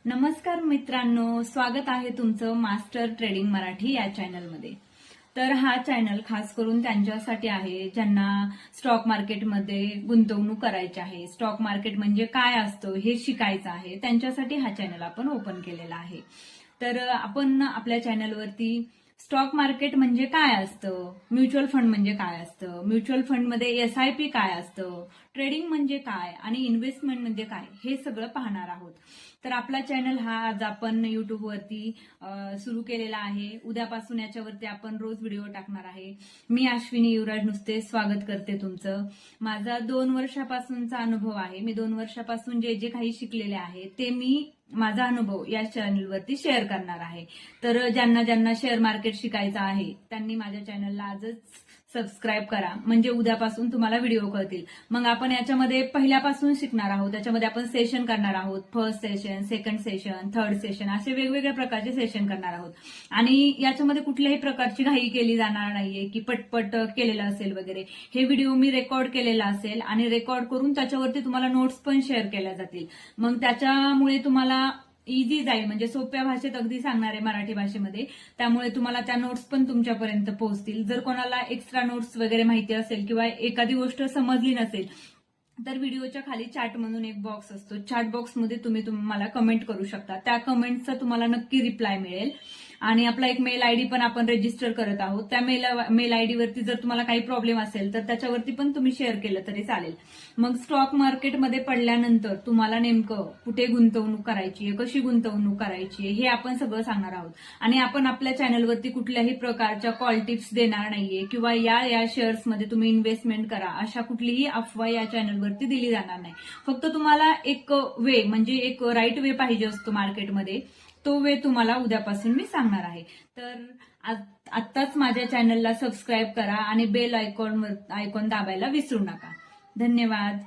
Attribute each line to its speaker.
Speaker 1: नमस्कार मित्रांनो, स्वागत आहे तुमचं मास्टर ट्रेडिंग मराठी या चॅनलमध्ये। तर हा चॅनल खास करून त्यांच्यासाठी आहे ज्यांना स्टॉक मार्केटमध्ये गुंतवणूक करायची आहे, स्टॉक मार्केट म्हणजे काय असतं हे शिकायचं आहे, त्यांच्यासाठी हा चॅनल आपण ओपन केलेला आहे। तर आपण आपल्या चॅनलवरती स्टॉक मार्केट म्हणजे काय असतं, म्युच्युअल फंड म्हणजे काय असतं, म्युच्युअल फंडमध्ये एसआयपी काय असतं, ट्रेडिंग म्हणजे काय आणि इन्व्हेस्टमेंट म्हणजे काय हे सगळं पाहणार आहोत। तर आपला चॅनल हा आज आपण युट्यूबवरती सुरू केलेला आहे। उद्यापासून याच्यावरती आपण रोज व्हिडिओ टाकणार आहे। मी अश्विनी युवराज नुसते स्वागत करते तुमचं। माझा 2 वर्षापासूनचा अनुभव आहे। मी 2 वर्षापासून जे जे काही शिकलेले आहे ते मी माझा अनुभव या चॅनलवरती शेअर करणार आहे। तर ज्यांना ज्यांना शेअर मार्केट शिकायचं आहे त्यांनी माझ्या चॅनलला आजच सबस्क्राईब करा, म्हणजे उद्यापासून तुम्हाला व्हिडिओ कळतील। मग आपण याच्यामध्ये पहिल्यापासून शिकणार आहोत। त्याच्यामध्ये आपण सेशन करणार आहोत, first session, second session, third session, असे वेगवेगळ्या प्रकारचे सेशन करणार आहोत। आणि याच्यामध्ये कुठल्याही प्रकारची घाई केली जाणार नाहीये की पटपट केलेलं असेल वगैरे। हे व्हिडिओ मी रेकॉर्ड केलेला असेल आणि रेकॉर्ड करून त्याच्यावरती तुम्हाला नोट्स पण शेअर केल्या जातील। मग त्याच्यामुळे तुम्हाला इझी जाईल, म्हणजे सोप्या भाषेत अगदी सांगणार आहे मराठी भाषेमध्ये। त्यामुळे तुम्हाला त्या नोट्स पण तुमच्यापर्यंत पोहोचतील। जर कोणाला एक्स्ट्रा नोट्स वगैरे माहिती असेल किंवा एखादी गोष्ट समजली नसेल तर व्हिडिओच्या खाली चॅट म्हणून एक बॉक्स असतो, चॅट बॉक्समध्ये तुम्ही मला कमेंट करू शकता। त्या कमेंटचा तुम्हाला नक्की रिप्लाय मिळेल। आणि आपला एक मेल आयडी पण आपण रजिस्टर करत आहोत। त्या मेल आयडी वरती जर तुम्हाला काही प्रॉब्लेम असेल तर त्याच्यावरती पण तुम्ही शेअर केलं तरी चालेल। मग स्टॉक मार्केटमध्ये पडल्यानंतर तुम्हाला नेमकं कुठे गुंतवणूक करायची आहे, कशी गुंतवणूक करायची आहे हे आपण सगळं सांगणार आहोत। आणि आपण आपल्या चॅनलवरती कुठल्याही प्रकारच्या कॉल टिप्स देणार नाहीये किंवा या शेअर्समध्ये तुम्ही इन्व्हेस्टमेंट करा अशा कुठलीही अफवा या चॅनलवरती दिली जाणार नाही। फक्त तुम्हाला एक वे, म्हणजे एक राईट वे पाहिजे असतो मार्केटमध्ये, तो वे तुम्हाला उद्यापासून मी सांगणार आहे। तर आत्ताच माझ्या चॅनलला सबस्क्राईब करा आणि बेल आयकॉन दाबायला विसरू नका। धन्यवाद।